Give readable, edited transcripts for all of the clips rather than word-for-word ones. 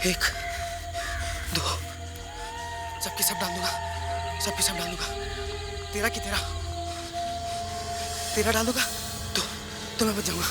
एक, दो, सबके सब डाल दूंगा, सबके सब डाल दूंगा। तेरा की तेरा, तेरा डाल दूंगा तो मैं बच जाऊंगा।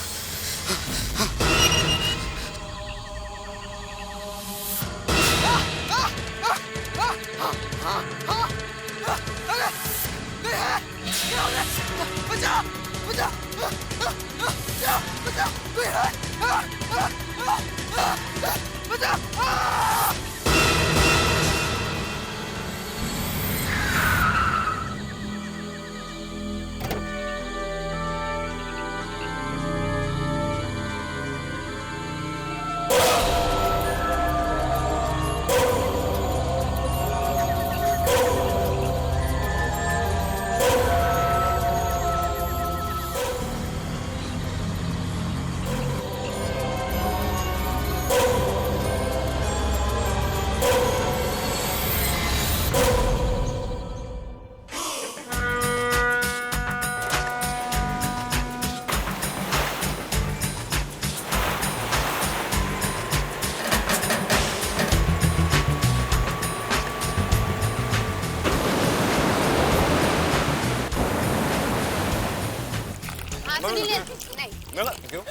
क्यों?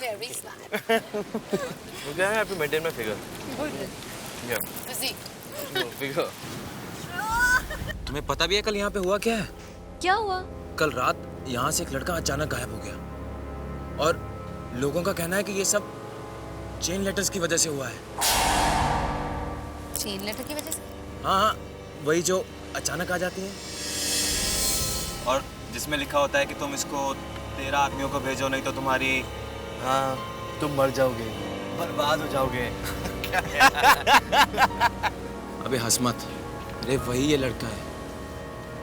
Very smart. वो क्या है? आपकी मेंटेन में फिगर। फिगर। तुम्हें पता भी है कल यहाँ पे हुआ क्या है? क्या हुआ? कल रात यहाँ से एक लड़का अचानक गायब हो गया और लोगों का कहना है कि ये सब चेन लेटर्स की वजह से हुआ है। चेन लेटर की वजह से? हाँ, वही जो अचानक आ जाती है और जिसमें लिखा होता है कि तुम इसको 13 आदमियों को भेजो, नहीं तो तुम्हारी, हाँ, तुम मर जाओगे, बर्बाद हो जाओगे। अबे हंस मत, अरे वही ये लड़का है।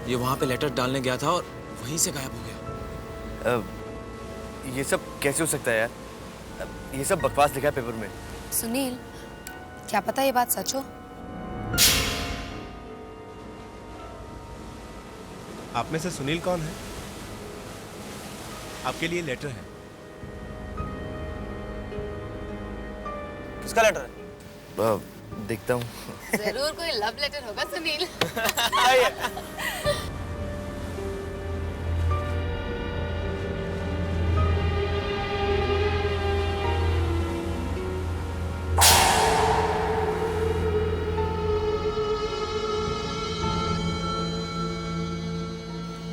ये वहाँ पे लेटर डालने गया था और वहीं से गायब हो गया। ये सब कैसे हो सकता है यार? ये सब बकवास लिखा है पेपर में। सुनील, क्या पता ये बात सच हो? आप में से सुनील कौन है? आपके लिए लेटर है। किसका लेटर है? देखता हूँ। जरूर कोई लव लेटर होगा सुनील।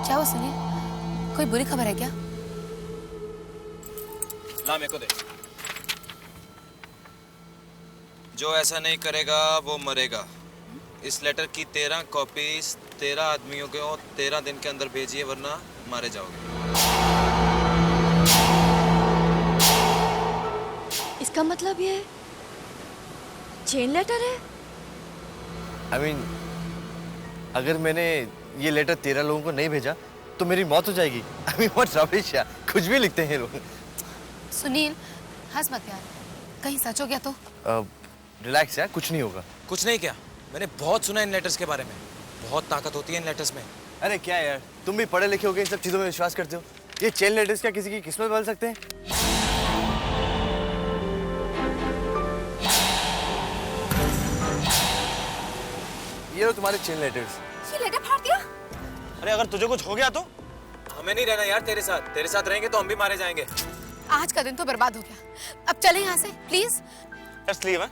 क्या हुआ सुनील? कोई बुरी खबर है क्या? ला मेरे को दे। जो ऐसा नहीं करेगा वो मरेगा। इस लेटर की 13 कॉपीज 13 आदमियों को 13 दिन के अंदर भेजिए, वरना मारे जाओगे। इसका मतलब ये चेन लेटर है? I mean, अगर मैंने ये लेटर 13 लोगों को नहीं भेजा तो मेरी मौत हो जाएगी। I mean, what rubbish यार, कुछ भी लिखते हैं लोग। सुनील, हंस मत यार, कहीं सच हो गया तो? रिलैक्स यार, कुछ नहीं होगा। कुछ नहीं क्या? मैंने बहुत सुना इन लेटर्स के बारे में, बहुत ताकत होती है इन लेटर्स में। अरे क्या यार, तुम भी पढ़े लिखे होगे, इन सब चीजों में विश्वास करते हो? ये चेन लेटर्स क्या किसी की किस्मत बदल सकते हैं? ये लो तुम्हारे चेन लेटर्स। ये लेटर फाड़ दिया? अरे अगर तुझे कुछ हो गया तो? हमें नहीं रहना यार तेरे साथ रहेंगे तो हम भी मारे जाएंगे। आज का दिन तो बर्बाद हो गया। अब चले यहाँ से प्लीज। Just leave.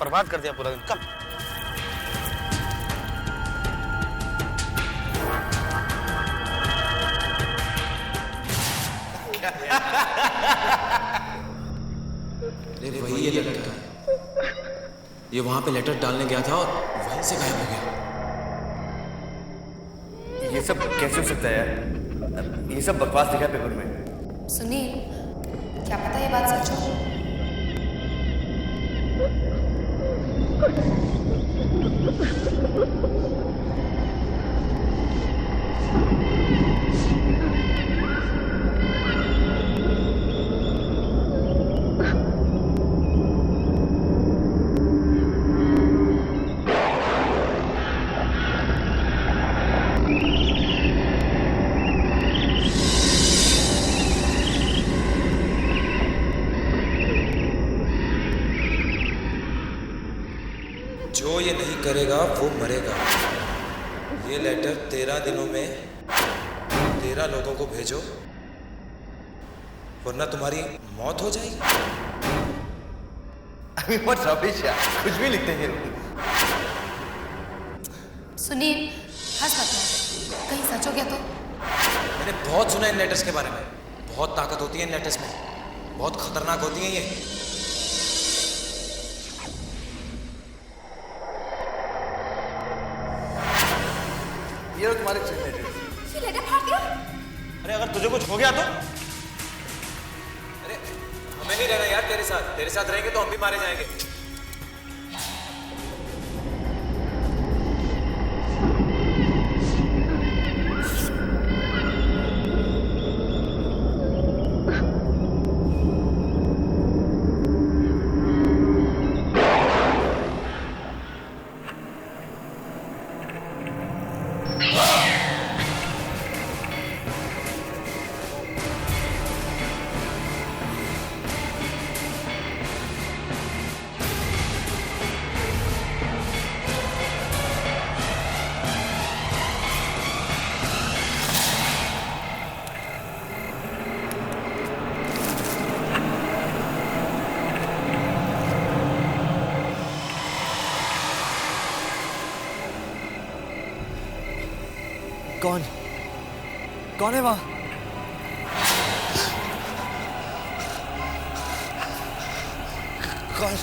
बर्बाद कर दिया पूरा दिन। कब? अरे वही ये लड़का है। ये वहाँ पे लेटर डालने गया था और वहीं से गायब हो गया। ये सब कैसे हो सकता है यार? ये सब बकवास लिखा है पेपर में। सुनील, क्या पता ये बात सच हो? जो ये नहीं करेगा वो मरेगा। ये लेटर 13 दिनों में 13 लोगों को भेजो, वरना तुम्हारी मौत हो जाएगी। What rubbish यार, कुछ भी लिखते हैं। सुनील हंस मत यार, कहीं सच हो गया तो? मैंने बहुत सुना इन लेटर्स के बारे में। बहुत ताकत होती है इन लेटर्स में, बहुत खतरनाक होती हैं ये। ये तुम्हारे चेन लेटर। ये लेटर फाड़ दिया? अरे अगर तुझे कुछ हो गया तो? अरे हमें नहीं रहना यार तेरे साथ रहेंगे तो हम भी मारे जाएंगे। कौन है वहां? कौन?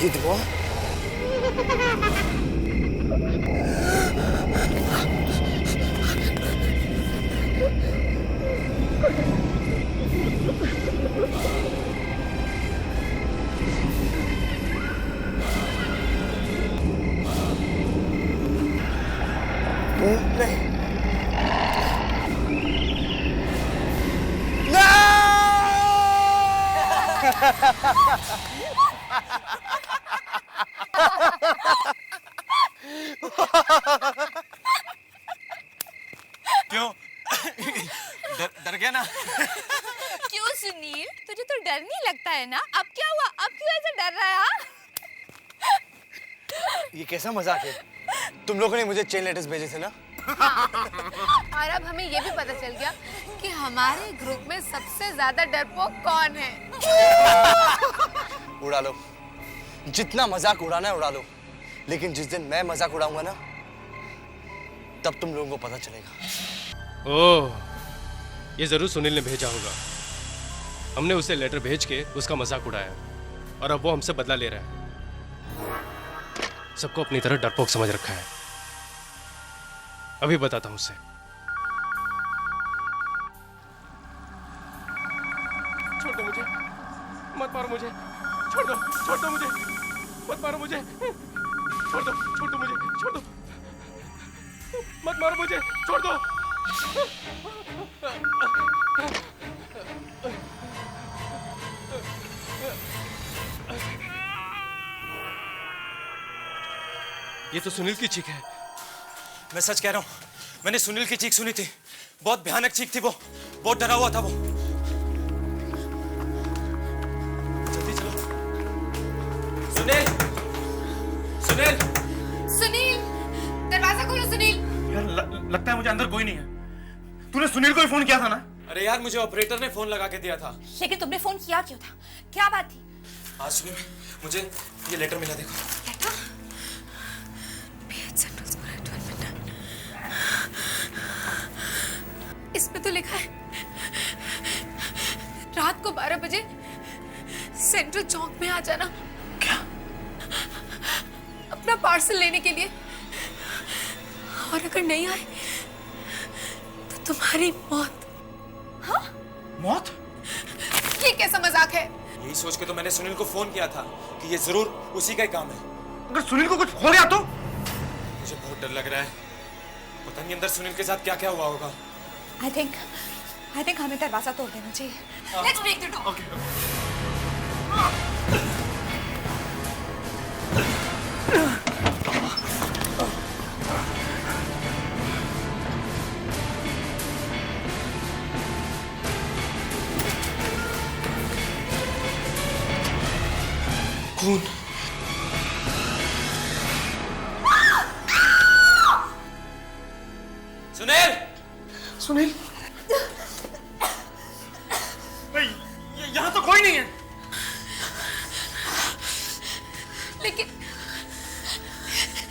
ये दुआ? क्यों? डर गया ना? क्यों सुनील, तुझे तो डर नहीं लगता है ना? अब क्या हुआ? अब क्यों ऐसे डर रहा है? हाँ? ये कैसा मजाक है? तुम लोगों ने मुझे चेन लेटर्स भेजे थे ना? और अब हमें ये भी पता चल गया कि हमारे ग्रुप में सबसे ज्यादा डरपोक कौन है। उड़ा लो, जितना मजाक उड़ाना है उड़ा लो, लेकिन जिस दिन मैं मजाक उड़ाऊंगा ना, तब तुम लोगों को पता चलेगा। ओह, ये जरूर सुनील ने भेजा होगा। हमने उसे लेटर भेज के उसका मजाक उड़ाया और अब वो हमसे बदला ले रहा है। सबको अपनी तरह डरपोक समझ रखा है। अभी बताता हूं उसे। छोड़ दो मुझे, मत मारो मुझे, छोड़ दो मुझे, मत मारो मुझे, छोड़ दो मुझे, छोड़ दो, मत मारो मुझे, छोड़ दो। ये तो सुनील की चीख है। मैं सच कह रहा हूँ, मैंने सुनील की चीख सुनी थी। बहुत भयानक चीख थी वो, बहुत डरा हुआ था वो। जल्दी चलो। सुनील, सुनील, सुनील, दरवाजा खोलो सुनील। यार लगता है मुझे अंदर कोई नहीं है। तूने सुनील को ही फोन किया था ना? अरे यार, मुझे ऑपरेटर ने फोन लगा के दिया था। लेकिन तुमने फोन किया क्यों था? क्या बात थी? आज सुनील, मुझे ये लेटर मिला, देखो। लेटर? इसमें तो लिखा है रात को 12 बजे सेंट्रल चौक में आ जाना। क्या? अपना पार्सल लेने के लिए, और अगर नहीं आए तो तुम्हारी मौत। हाँ? मौत? ये कैसा मजाक है? यही सोच के तो मैंने सुनील को फोन किया था कि ये जरूर उसी का ही काम है। अगर सुनील को कुछ हो गया तो? मुझे बहुत डर लग रहा है। पता नहीं अंदर सुनील के साथ क्या क्या हुआ होगा। आई थिंक हमें दरवाजा तोड़ देना चाहिए। Let's break the door. खून। सुनील! सुनील, यहाँ तो कोई नहीं है।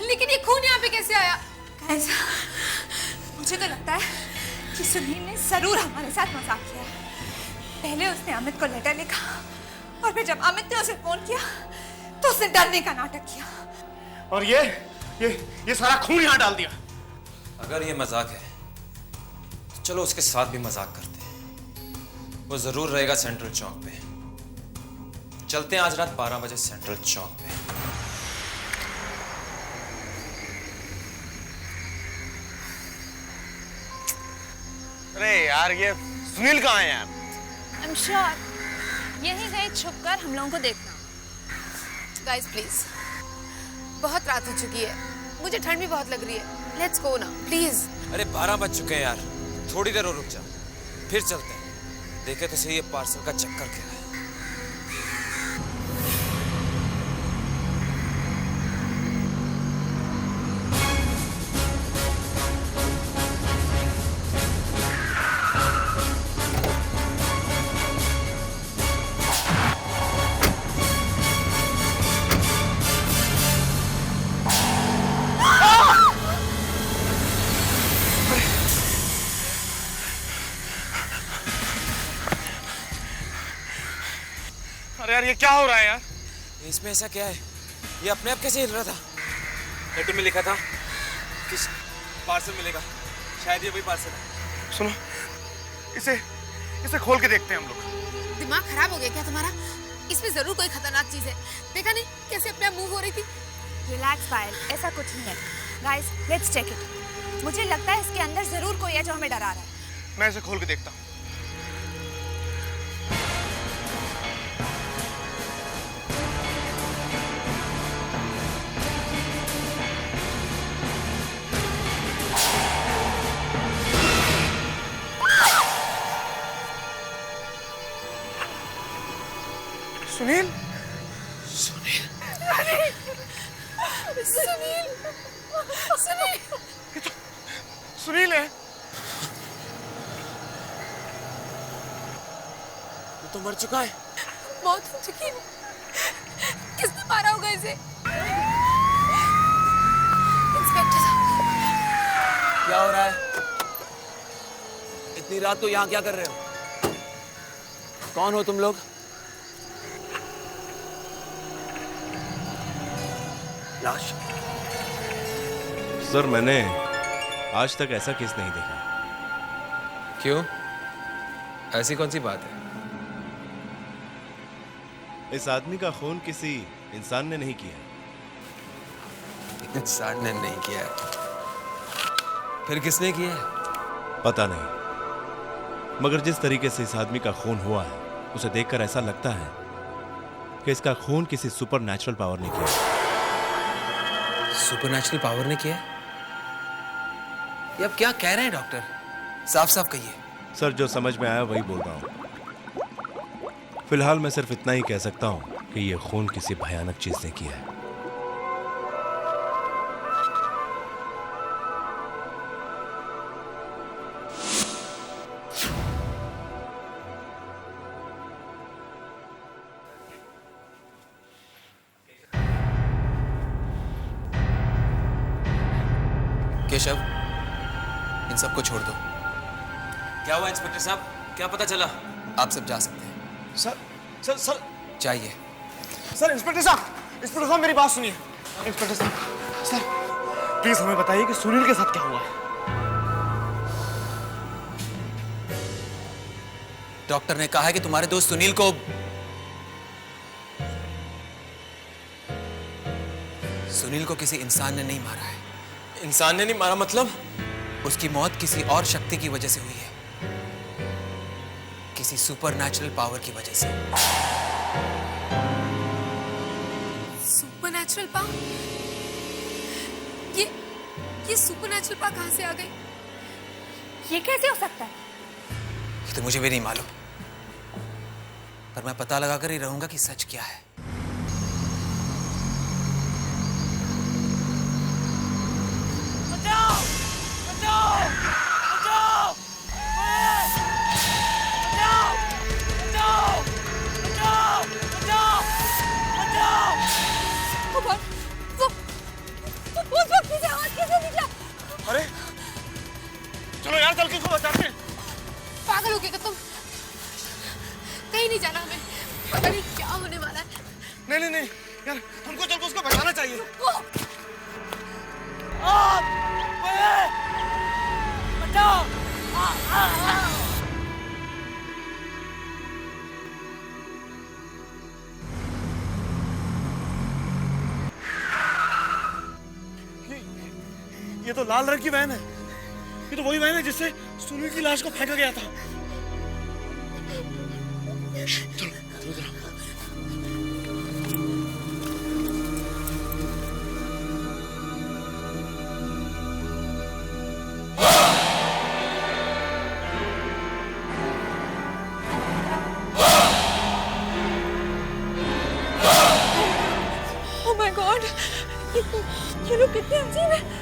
लेकिन ये खून यहाँ पे कैसे आया? ऐसा मुझे तो लगता है कि सुनील ने जरूर हमारे साथ मजाक किया है। पहले उसने अमित को लेटर लिखा और फिर जब अमित ने उसे फोन किया तो उसने डरने का नाटक किया और ये सारा खून यहाँ डाल दिया। अगर ये मजाक है तो चलो उसके साथ भी मजाक करते हैं। वो जरूर रहेगा सेंट्रल चौक पे। चलते हैं आज रात 12 बजे सेंट्रल चौक पे। अरे यार, ये सुनील कहाँ है यार? आई एम श्योर यहीं कहीं छुपकर हम लोगों को देखना। गाइस प्लीज, बहुत रात हो चुकी है, मुझे ठंड भी बहुत लग रही है। लेट्स गो ना प्लीज। अरे 12 बज चुके हैं यार, थोड़ी देर और रुक जा, फिर चलते हैं। देखे तो सही ये पार्सल का चक्कर क्या है। अरे यार, ये क्या हो रहा है यार? इसमें ऐसा क्या है? ये अपने आप कैसे हिल रहा था? लेटर में लिखा था कि पार्सल मिलेगा, शायद ये वही पार्सल है। सुनो, इसे खोल के देखते हैं हम लोग। दिमाग खराब हो गया क्या तुम्हारा? इसमें जरूर कोई खतरनाक चीज है। देखा नहीं कैसे अपने आप मूव हो रही थी? रिलैक्स पायल, ऐसा कुछ नहीं है। Guys let's check it. मुझे लगता है इसके अंदर जरूर कोई है जो हमें डरा रहा है। मैं इसे खोल के देखता हूँ। सुनील, सुनील, सुनील, ये तो सुनील है। वो तो मर चुका है। मौत हो चुकी है। किसने मारा होगा इसे? इंस्पेक्टर साहब, क्या हो रहा है? इतनी रात को यहाँ क्या कर रहे हो? कौन हो तुम लोग? लाश? सर, मैंने आज तक ऐसा केस नहीं देखा। क्यों? ऐसी कौन सी बात है? इस आदमी का खून किसी इंसान ने नहीं किया। इंसान ने नहीं किया है। फिर किसने किया है? पता नहीं, मगर जिस तरीके से इस आदमी का खून हुआ है उसे देखकर ऐसा लगता है कि इसका खून किसी सुपर नेचुरल पावर ने किया। सुपरनैचुरल पावर ने किया? ये अब क्या कह रहे हैं डॉक्टर? साफ साफ कहिए। सर, जो समझ में आया वही बोल रहा हूं। फिलहाल मैं सिर्फ इतना ही कह सकता हूं कि यह खून किसी भयानक चीज ने किया है। केशव, इन सबको छोड़ दो। क्या हुआ इंस्पेक्टर साहब? क्या पता चला? आप सब जा सकते हैं। सर चाहिए। सर, इंस्पेक्टर साहब मेरी बात सुनिए। इंस्पेक्टर साहब, सर प्लीज हमें बताइए कि सुनील के साथ क्या हुआ है। डॉक्टर ने कहा है कि तुम्हारे दोस्त सुनील को किसी इंसान ने नहीं मारा है। इंसान ने नहीं मारा मतलब? उसकी मौत किसी और शक्ति की वजह से हुई है, किसी सुपरनैचुरल पावर की वजह से। Supernatural power? ये सुपरनैचुरल पावर कहाँ से आ गई? ये कैसे हो सकता है? ये तो मुझे भी नहीं मालूम, पर मैं पता लगा कर ही रहूंगा कि सच क्या है। बचाओ! बचाओ! बचाओ! बचाओ! बचाओ! बचाओ! बचाओ! बचाओ! वो उस वक्त से आवाज कैसे निकला? अरे चलो यार, चल के इसको बचाते हैं। पागल हो गए क्या तुम? कहीं नहीं जाना हमें, पता नहीं क्या होने वाला है। नहीं नहीं नहीं यार, हमको चल के उसको बचाना चाहिए। वो बचाओ! ये तो लाल रंग की वैन है। ये तो वही वैन है जिससे सुनील की लाश को फेंका गया था। चलो चलो चलो। Oh my God! ये लोग कितने अजीब हैं।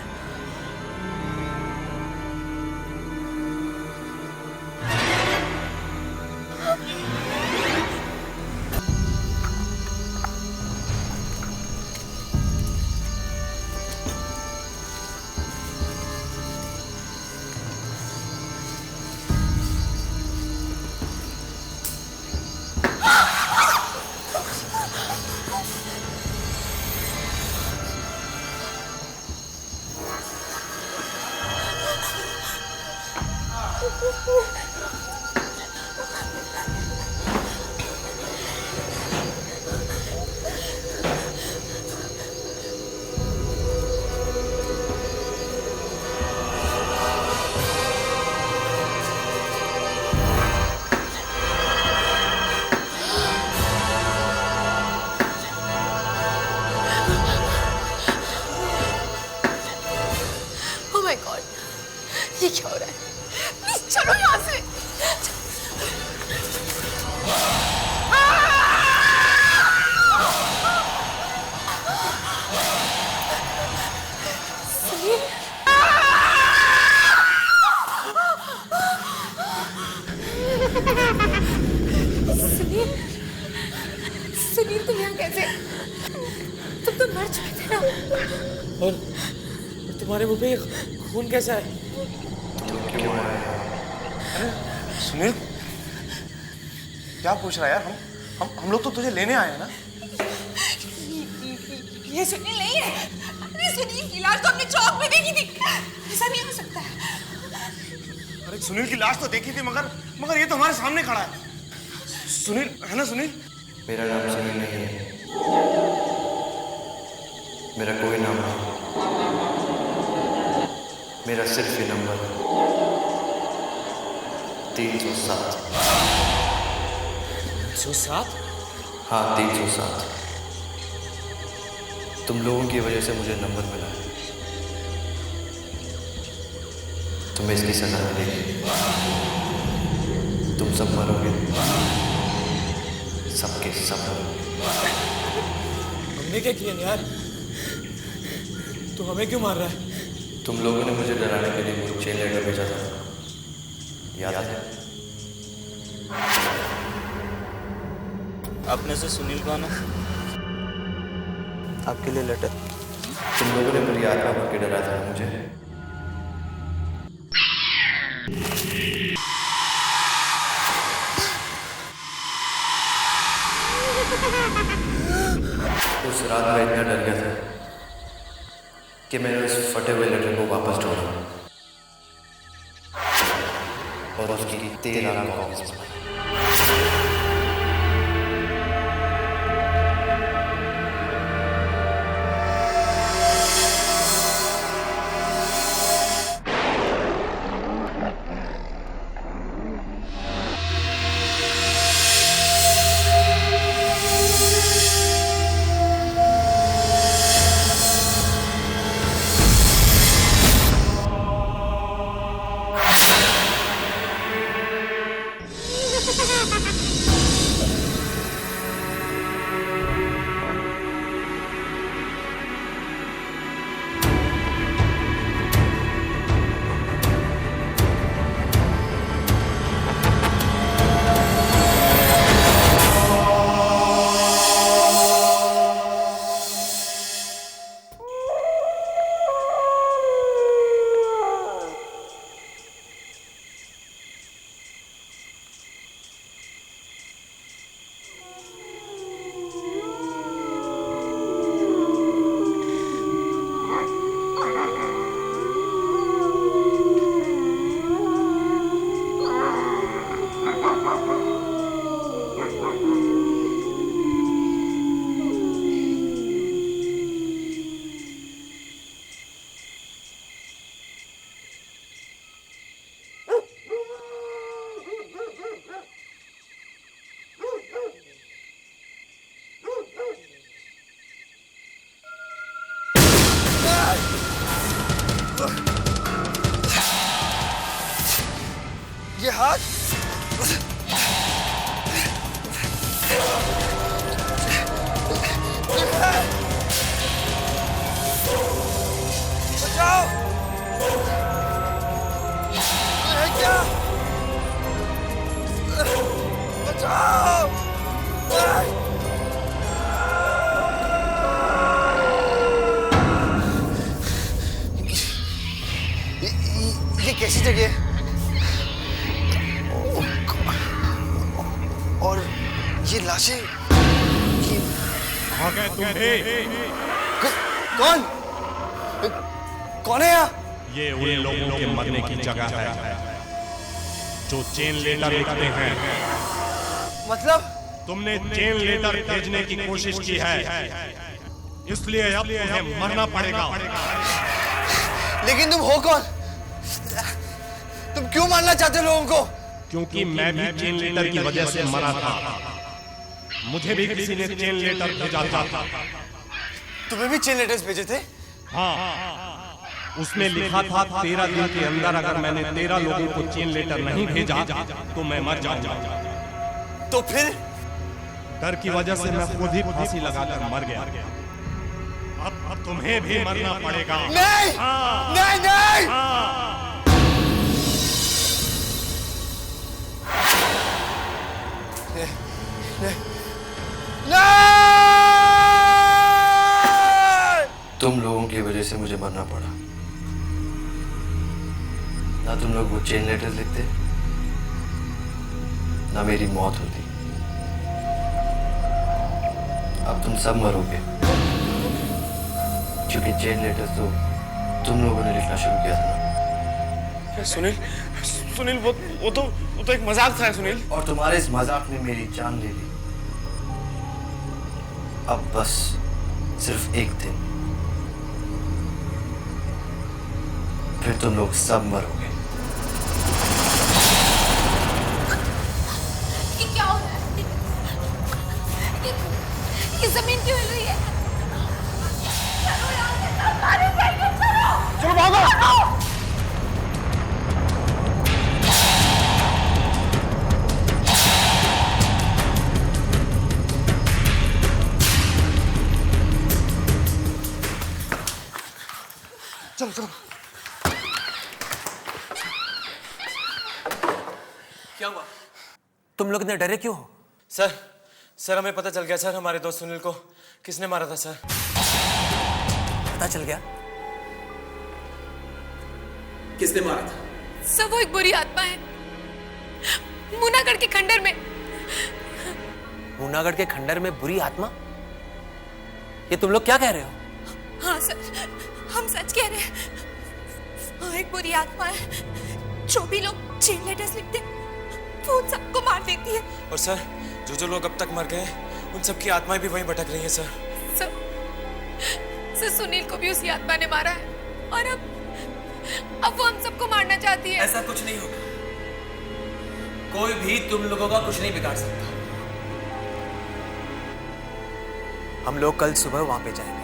Oh my God, ये क्या हो रहा है? प्लीज चलो यहाँ से। सुनील, सुनील, सुनील तुम यहाँ कैसे? तुम तो मर चुके थे ना। और तुम्हारे मुंह पे खून कैसा है? सुनील, क्या पूछ रहा है यार? हम लोग तो तुझे लेने आए हैं ना। ये सुनील नहीं है। अरे सुनील की लाश तो हमने चौक में देखी थी। ऐसा नहीं हो सकता है। अरे सुनील की लाश तो देखी थी, मगर ये तो हमारे सामने खड़ा है। सुनील है ना? सुनील, मेरा नाम सुनील नहीं है। मेरा कोई नाम नहीं। मेरा सिर्फ ये नंबर 307। 307? हाँ, 307। तुम लोगों की वजह से मुझे नंबर मिला है। तुम्हें इसकी सजा मिलेगी। तुम सब मरोगे, सबके सब मरोगे। हमने क्या किया यार? तू हमें क्यों मार रहा है? तुम लोगों ने मुझे डराने के लिए मुझे चेन लेटर भेजा था, याद है? अपने से सुनील कौन है? आपके लिए लेटर। तुम लोगों ने मेरी आत्मा भर के डराया था मुझे। उस रात मैं इतना डर गया था कि मैंने उस फटे हुए लेटर को वापस ढूंढा और उसकी 13 कॉपीज बनाई। ये हाथ बचाओ। ये क्या? बचाओ। ये कैसी जगह है? और ये लाशें ये कौन कौन है यहाँ? ये उन लोगों के मरने की जगह है जो चेन लेटर लिखते हैं। मतलब तुमने चेन लेटर भेजने की कोशिश की है, इसलिए अब तुम्हें मरना पड़ेगा। लेकिन तुम हो कौन? तुम क्यों मारना चाहते हो लोगों को? क्योंकि मैं भी चेन लेटर की वजह से मरा था। मुझे भी किसी ने चेन लेटर भेजा था। तुम्हें भी चेन लेटर्स भेजे थे? हाँ, उसमें लिखा था 13 दिन के अंदर अगर मैंने 13 लोगों को चेन लेटर नहीं भेजा तो मैं मर जाऊंगा। तो फिर डर की वजह से मैं खुद ही फांसी लगाकर मर गया। अब तुम्हें भी मरना पड़ेगा। नहीं, हाँ, नहीं, नहीं। हाँ। तुम लोगों की वजह से मुझे मरना पड़ा। ना तुम लोग वो चेन लेटर्स लिखते, ना मेरी मौत होती। अब तुम सब मरोगे, क्योंकि चेन लेटर्स तो तुम लोगों ने लिखना शुरू किया था ना। सुनील, सुनील वो तो एक मजाक था सुनील। और तुम्हारे इस मजाक ने मेरी जान ले ली। अब बस सिर्फ एक दिन, फिर तुम लोग सब मरोगे। ये क्या हो रहा है? ये जमीन क्यों हिल रही है? चलो यहाँ से, सब मारे जाएंगे, चलो। चलो भागो। चलो चलो। क्या हुआ? तुम लोग इतने डरे क्यों हो? सर हमें पता चल गया सर, हमारे दोस्त सुनील को किसने मारा था सर। पता चल गया? किसने मारा था? सब वो एक बुरी आत्मा है, मुनागढ़ के खंडर में। मुनागढ़ के खंडर में बुरी आत्मा? ये तुम लोग क्या कह रहे हो? हाँ सर, हम सच कह रहे हैं। हाँ, एक बुरी आत्मा है। जो भी लोग चेन लेटर्स लिखते वो उन सबको मार देती है। और सर जो लोग अब तक मर गए उन सबकी आत्माएं भी वहीं भटक रही हैं सर। सर सुनील को भी उसी आत्मा ने मारा है और अब वो हम सबको मारना चाहती है। ऐसा कुछ नहीं होगा, कोई भी तुम लोगों का कुछ नहीं बिगाड़ सकता। हम लोग कल सुबह वहां पे जाएंगे।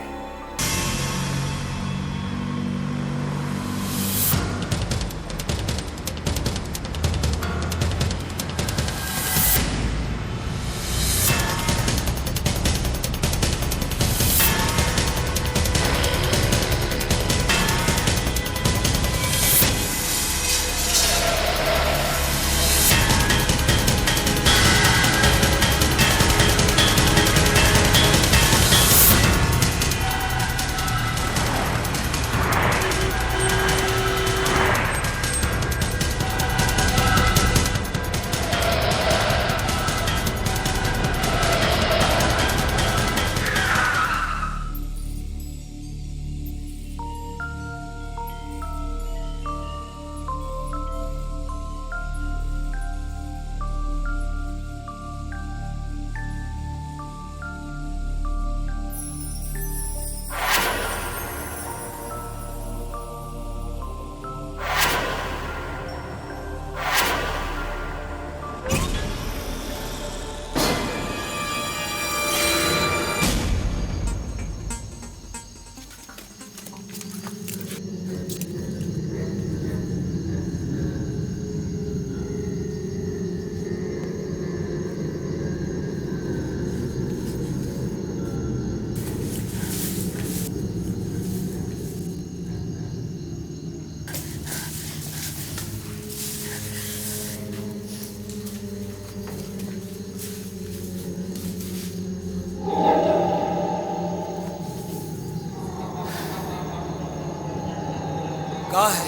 कहाँ है?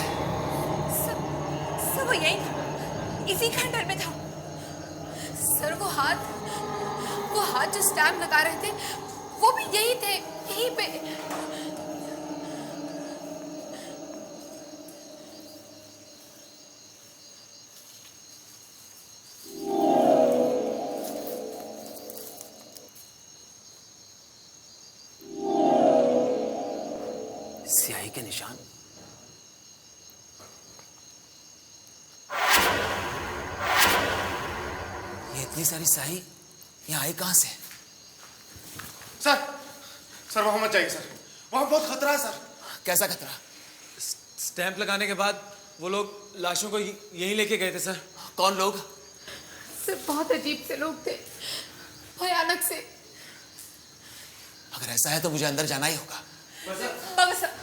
सर वो यही था, इसी खंडर में था। सर वो हाथ जो स्टैम्प लगा रहे थे वो भी यही थे, यहीं पे। स्याही के निशान। ये इतनी सारी स्याही यहाँ आई कहाँ से? सर वहां मत जाइए सर, वहां बहुत खतरा है सर। कैसा खतरा? स्टैंप लगाने के बाद वो लोग लाशों को यहीं लेके गए थे सर। कौन लोग? सर बहुत अजीब से लोग थे, भयानक से। अगर ऐसा है तो मुझे अंदर जाना ही होगा। बाबा सर,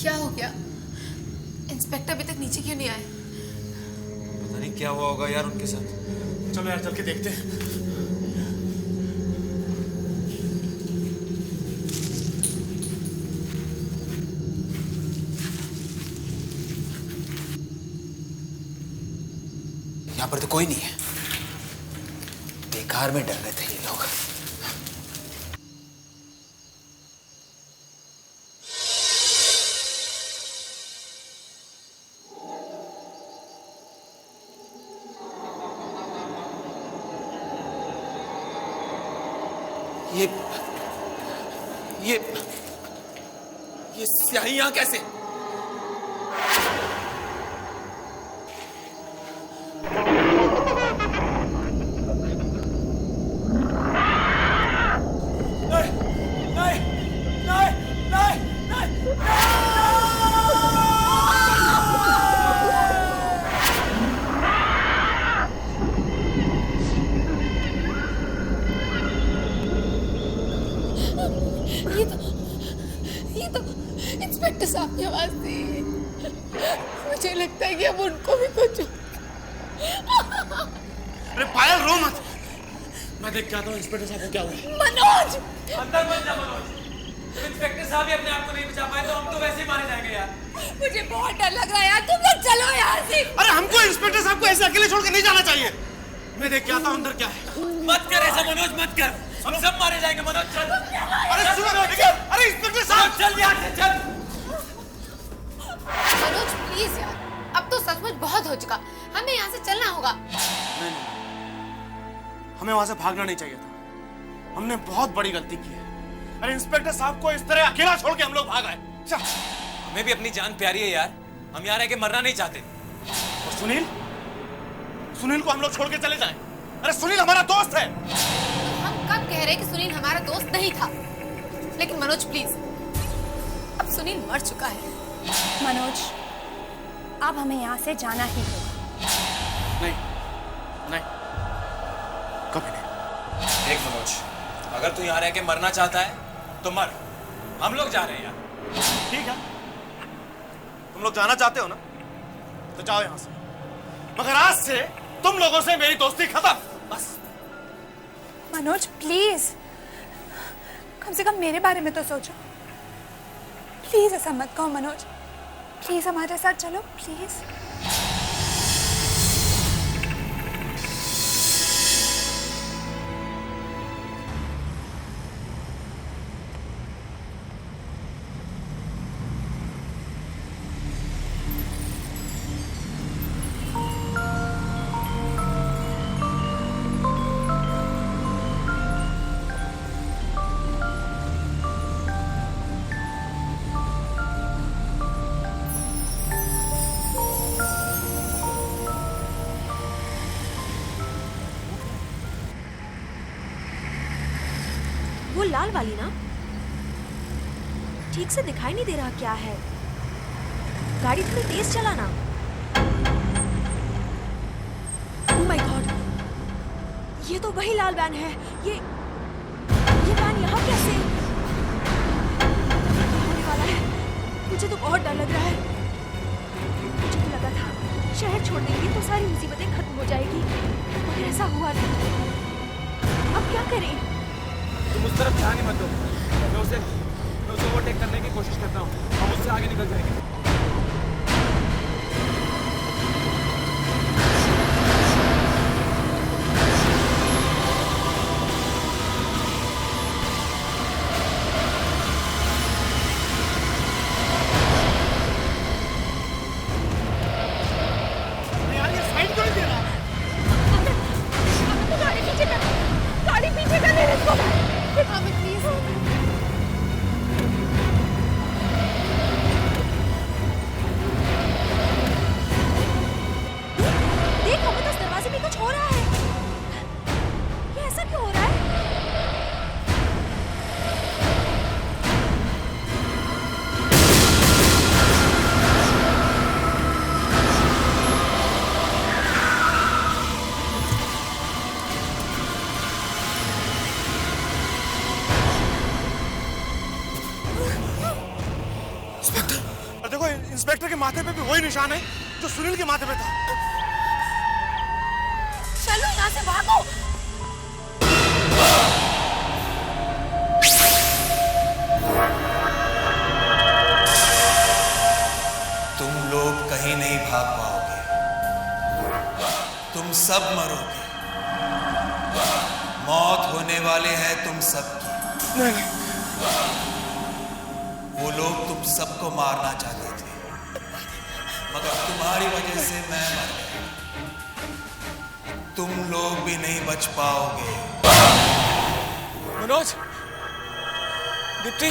क्या हो गया? इंस्पेक्टर अभी तक नीचे क्यों नहीं आए? पता नहीं क्या हुआ होगा यार उनके साथ। चलो यार चल के देखते हैं। यहाँ पर तो कोई नहीं है। बेकार में डर रहे थे ये लोग। ये स्याही यहाँ कैसे? ये तो इंस्पेक्टर साहब की आवाज थी। मुझे लगता है कि अब उनको भी कुछ। अरे पायल रो मत, मैं देख के आता हूँ इंस्पेक्टर साहब को क्या हुआ। मनोज! अंदर मत जा मनोज। इंस्पेक्टर साहब ही अपने आप को नहीं बचा पाए तो हम तो वैसे ही मारे जाएंगे यार। मुझे बहुत डर लग रहा है यार, तुम लोग चलो यहाँ से। अरे हमको इंस्पेक्टर साहब को ऐसे अकेले छोड़ के नहीं जाना चाहिए। मैं देख के आता हूँ अंदर क्या है। मत कर ऐसा मनोज, मत कर। हम सब मारे जाएंगे मनोज, चल। अरे सुनो, अरे इंस्पेक्टर साहब चल यहाँ से, चल। मनोज प्लीज यार, अब तो सचमुच बहुत हो चुका, हमें यहाँ से चलना होगा। नहीं, हमें वहां से भागना नहीं चाहिए था। हमने बहुत बड़ी गलती की है। अरे इंस्पेक्टर साहब को इस तरह अकेला छोड़ के हम लोग भाग आए। हमें भी अपनी जान प्यारी है यार, हम यहाँ रह के मरना नहीं चाहते। और सुनील को हम लोग छोड़ के चले जाएं। अरे सुनील हमारा दोस्त है। हम कब कह रहे कि सुनील हमारा दोस्त नहीं था? लेकिन मनोज प्लीज, अब सुनील मर चुका है। मनोज, अब हमें यहाँ से जाना ही होगा। नहीं, कभी नहीं। देख मनोज, अगर तू यहाँ रह के मरना चाहता है तो मर, हम लोग जा रहे हैं यार। ठीक है, तुम लोग जाना चाहते हो ना, तो जाओ यहाँ से। मगर आज से तुम लोगों से मेरी दोस्ती खत्म, बस। मनोज प्लीज, कम से कम मेरे बारे में तो सोचो। प्लीज ऐसा मत कहो मनोज, प्लीज हमारे साथ चलो प्लीज। वो लाल वाली ना? ठीक से दिखाई नहीं दे रहा क्या है। गाड़ी थोड़ी तेज चलाना। ओह माय गॉड, ये तो वही लाल वैन है। ये वैन यहाँ कैसे? होने वाला है। मुझे तो बहुत डर लग रहा है। मुझे तो लगा था शहर छोड़ देंगे तो सारी मुसीबतें खत्म हो जाएगी, मगर ऐसा हुआ नहीं। अब क्या करें? तुम उस तरफ ध्यान ही मत दो। मैं उसे ओवरटेक करने की कोशिश करता हूँ। हम उससे आगे निकल जाएंगे। यार ये साइड क्यों नहीं दे रहा? गाड़ी पीछे कर ले इसको। अमित प्लीज। देख अमित, उस दरवाजे में कुछ हो रहा है। ये ऐसा क्यों हो रहा है? और देखो इंस्पेक्टर के माथे पे भी वही निशान है जो सुनील के माथे पे था। चलो यहाँ से भागो। तुम लोग कहीं नहीं भाग पाओगे। तुम सब मरोगे। मौत होने वाले हैं तुम सबकी। नहीं। वो लोग तुम सबको मारना चाहते थे, मगर तुम्हारी वजह से मैं मर गया। तुम लोग भी नहीं बच पाओगे। मनोज, दीप्ति,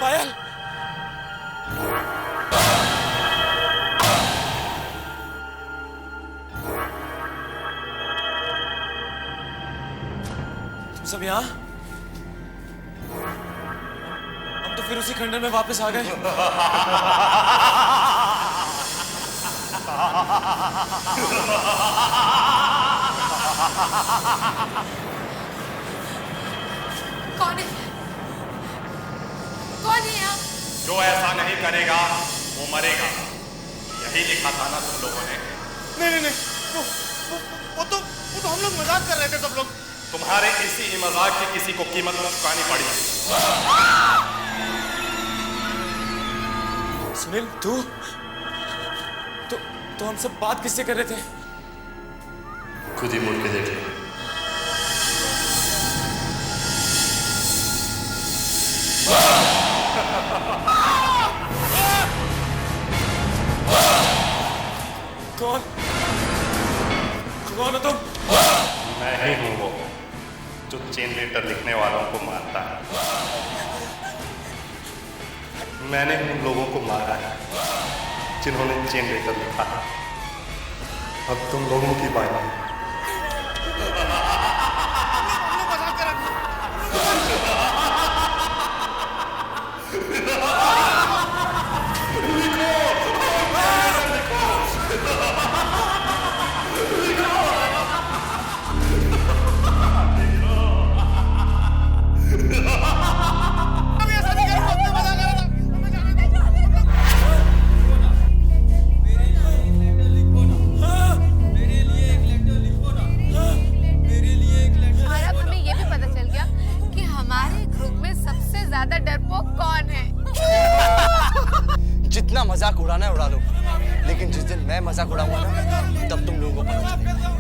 पायल, तुम सब यहाँ? हम तो फिर उसी खंडर में वापस आ गए। कौन है? कौन है यहाँ? जो ऐसा नहीं करेगा वो मरेगा। यही लिखा था ना तुम लोगों ने? नहीं, वो तो हम लोग मजाक कर रहे थे सब लोग। तुम्हारे इसी ही मजाक की किसी को कीमत चुकानी पड़ी। सुनील, तू तो हम सब बात किससे कर रहे थे? खुद ही मुड़ के देख लो। कौन हो तुम? मैं ही हूँ वो जो चेन लेटर लिखने वालों को मारता है। मैंने उन लोगों को मारा है जिन्होंने चेन लेटर लिखा है। अब तुम लोगों की बारी है। और अब हमें ये भी पता चल गया कि हमारे मजाक उड़ाऊंगा ना, तब तुम लोगों को पता चलेगा।